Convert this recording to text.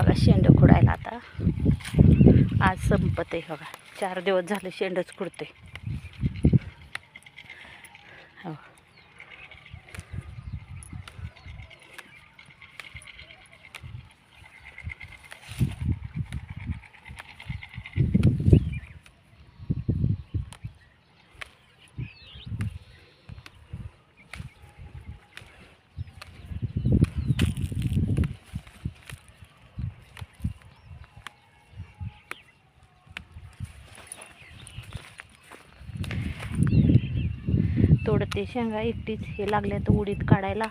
बघा शेंड खुडायला आता आज संपत आहे बघा. 4 दिवस झाले शेंडच खुडते. हो तोडते शेंगा एकटीच. हे लागले तर उडीद काढायला.